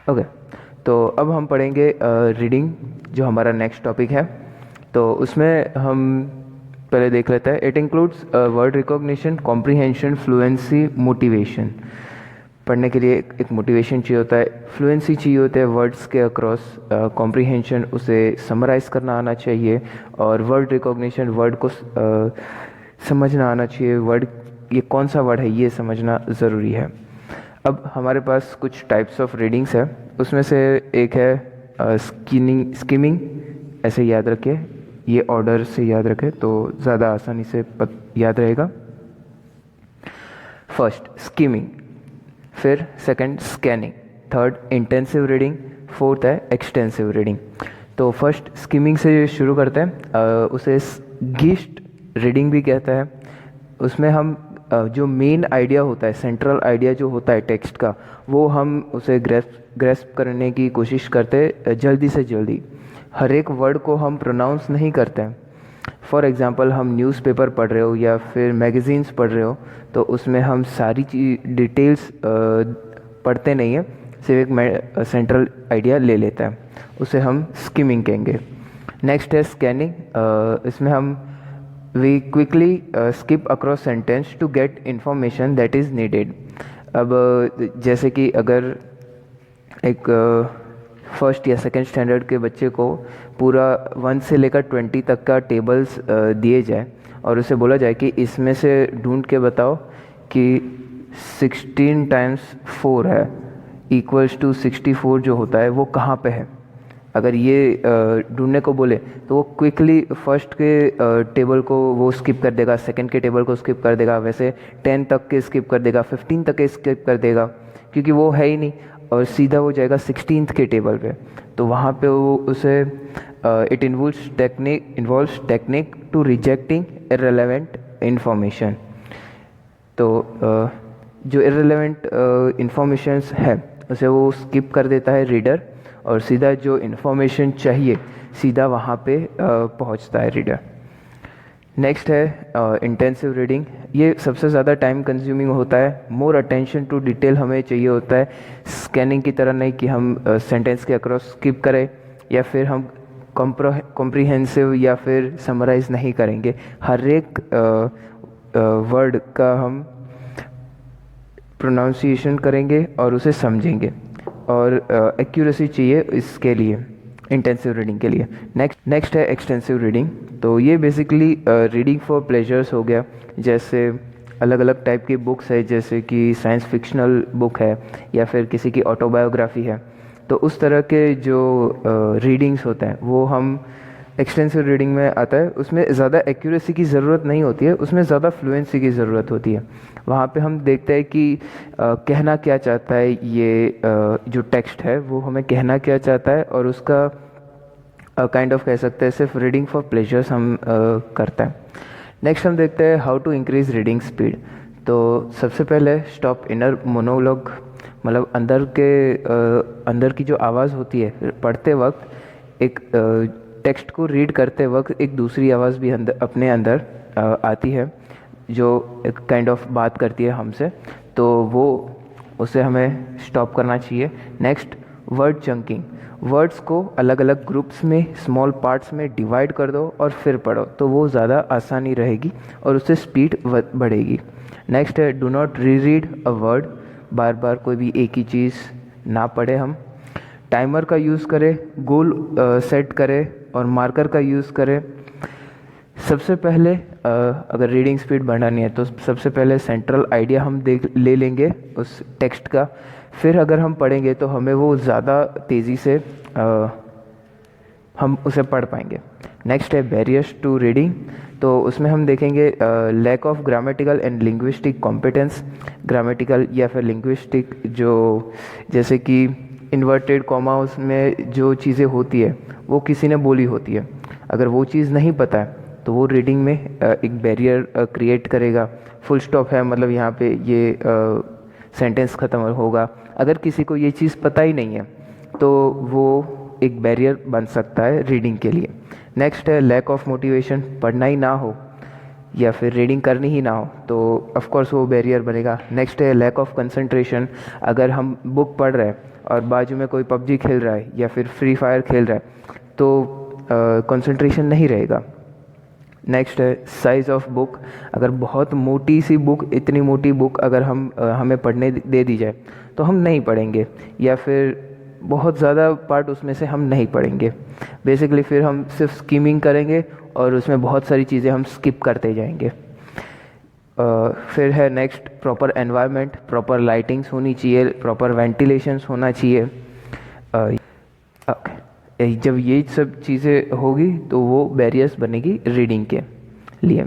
Okay, तो अब हम पढ़ेंगे रीडिंग, जो हमारा नेक्स्ट टॉपिक है। तो उसमें हम पहले देख लेते हैं। It includes word recognition, comprehension, fluency, motivation. पढ़ने के लिए एक मोटिवेशन चाहिए होता है, फ्लुएंसी चाहिए होता है वर्ड्स के अक्रॉस, कॉम्प्रिहेंशन उसे समराइज़ करना आना चाहिए, और वर्ड रिकॉग्निशन वर्ड को समझना आना चाहिए। वर्ड ये कौन सा वर्ड है ये समझना ज़रूरी है। अब हमारे पास कुछ टाइप्स ऑफ रीडिंग्स है, उसमें से एक है स्किमिंग। ऐसे याद रखिए, ये ऑर्डर से याद रखें तो ज़्यादा आसानी से याद रहेगा। फर्स्ट स्किमिंग, फिर second scanning, third intensive reading, fourth है एक्सटेंसिव रीडिंग। तो फर्स्ट स्किमिंग से शुरू करते हैं। उसे गिस्ट रीडिंग भी कहता है। उसमें हम जो मेन आइडिया होता है, सेंट्रल आइडिया जो होता है टेक्स्ट का, वो हम उसे ग्रेस्प करने की कोशिश करते जल्दी से जल्दी। हर एक वर्ड को हम प्रोनाउंस नहीं करते हैं। फॉर एग्ज़ाम्पल, हम न्यूज़पेपर पढ़ रहे हो या फिर मैगज़ीन्स पढ़ रहे हो, तो उसमें हम सारी डिटेल्स पढ़ते नहीं हैं, सिर्फ एक सेंट्रल आइडिया ले लेता है, उसे हम स्किमिंग कहेंगे। नेक्स्ट है स्कैनिंग। इसमें हम we quickly skip across sentence to get information that is needed. अब जैसे कि अगर एक फर्स्ट या सेकंड स्टैंडर्ड के बच्चे को पूरा 1 से लेकर 20 तक का टेबल्स दिए जाए और उसे बोला जाए कि इसमें से ढूंढ के बताओ कि 16 टाइम्स 4 है इक्वल्स टू 64 जो होता है वो कहाँ पे है, अगर ये ढूंढने को बोले तो वो क्विकली फर्स्ट के टेबल को वो स्किप कर देगा, सेकंड के टेबल को स्किप कर देगा, वैसे 10 तक के स्किप कर देगा, 15 तक के स्किप कर देगा, क्योंकि वो है ही नहीं, और सीधा वो जाएगा 16th के टेबल पे। तो वहाँ पे वो उसे it involves technique to rejecting irrelevant information. तो जो इररिलेवेंट इंफॉर्मेशंस है उसे वो स्किप कर देता है रीडर, और सीधा जो इन्फॉर्मेशन चाहिए सीधा वहाँ पे पहुँचता है रीडर। नेक्स्ट है इंटेंसिव रीडिंग। ये सबसे ज़्यादा टाइम कंज्यूमिंग होता है, मोर अटेंशन टू डिटेल हमें चाहिए होता है। स्कैनिंग की तरह नहीं कि हम सेंटेंस के अक्रॉस स्किप करें या फिर हम कॉम्प्रिहेंसिव या फिर समराइज़ नहीं करेंगे। हर एक वर्ड का हम प्रोनाउंसिएशन करेंगे और उसे समझेंगे, और एक्यूरेसी चाहिए इसके लिए, इंटेंसिव रीडिंग के लिए। नेक्स्ट है एक्सटेंसिव रीडिंग। तो ये बेसिकली रीडिंग फॉर प्लेजर्स हो गया। जैसे अलग अलग टाइप की बुक्स है, जैसे कि साइंस फिक्शनल बुक है या फिर किसी की ऑटोबायोग्राफी है, तो उस तरह के जो रीडिंग्स होते हैं वो हम एक्सटेंसिव रीडिंग में आता है। उसमें ज़्यादा एक्यूरेसी की ज़रूरत नहीं होती है, उसमें ज़्यादा फ्लुएंसी की ज़रूरत होती है। वहाँ पे हम देखते हैं कि कहना क्या चाहता है, ये जो टेक्स्ट है वो हमें कहना क्या चाहता है, और उसका काइंड ऑफ कह सकते हैं सिर्फ रीडिंग फॉर प्लेजर्स हम करते हैं। नेक्स्ट हम देखते हैं how to increase reading speed. तो सबसे पहले स्टॉप इनर मोनोलॉग, मतलब अंदर की जो आवाज़ होती है पढ़ते वक्त, एक टेक्स्ट को रीड करते वक्त एक दूसरी आवाज़ भी अपने अंदर आती है जो एक काइंड ऑफ बात करती है हमसे, तो वो उसे हमें स्टॉप करना चाहिए। नेक्स्ट वर्ड चंकिंग, वर्ड्स को अलग अलग ग्रुप्स में, स्मॉल पार्ट्स में डिवाइड कर दो और फिर पढ़ो, तो वो ज़्यादा आसानी रहेगी और उससे स्पीड बढ़ेगी। नेक्स्ट है do not re read a word, बार बार कोई भी एक ही चीज़ ना पढ़े हम। टाइमर का यूज़ करें, गोल सेट करें और मार्कर का यूज़ करें। सबसे पहले अगर रीडिंग स्पीड बढ़ानी है तो सबसे पहले सेंट्रल आइडिया हम ले लेंगे उस टेक्स्ट का, फिर अगर हम पढ़ेंगे तो हमें वो ज़्यादा तेज़ी से हम उसे पढ़ पाएंगे। नेक्स्ट है बैरियर्स टू रीडिंग। तो उसमें हम देखेंगे lack of grammatical and linguistic competence. Grammatical या फिर लिंग्विस्टिक, जो जैसे कि इन्वर्टेड कॉमा उसमें जो चीज़ें होती है वो किसी ने बोली होती है, अगर वो चीज़ नहीं पता है तो वो रीडिंग में एक बैरियर क्रिएट करेगा। फुल स्टॉप है, मतलब यहाँ पे ये सेंटेंस ख़त्म होगा। अगर किसी को ये चीज़ पता ही नहीं है तो वो एक बैरियर बन सकता है रीडिंग के लिए। नेक्स्ट है लैक ऑफ मोटिवेशन, पढ़ना ही ना हो या फिर रीडिंग करनी ही ना हो तो ऑफ कोर्स वो बैरियर बनेगा। नेक्स्ट है लैक ऑफ कंसंट्रेशन, अगर हम बुक पढ़ रहे हैं और बाजू में कोई पबजी खेल रहा है या फिर फ्री फायर खेल रहा है तो कंसंट्रेशन नहीं रहेगा। नेक्स्ट है साइज़ ऑफ बुक। अगर बहुत मोटी सी बुक, इतनी मोटी बुक अगर हमें पढ़ने दे दी जाए तो हम नहीं पढ़ेंगे, या फिर बहुत ज़्यादा पार्ट उसमें से हम नहीं पढ़ेंगे। बेसिकली फिर हम सिर्फ स्कीमिंग करेंगे और उसमें बहुत सारी चीज़ें हम स्किप करते जाएंगे। फिर है next proper environment, proper lightings होनी चाहिए, प्रॉपर वेंटिलेशंस होना चाहिए। जब ये सब चीज़ें होगी तो वो बैरियर्स बनेगी रीडिंग के लिए।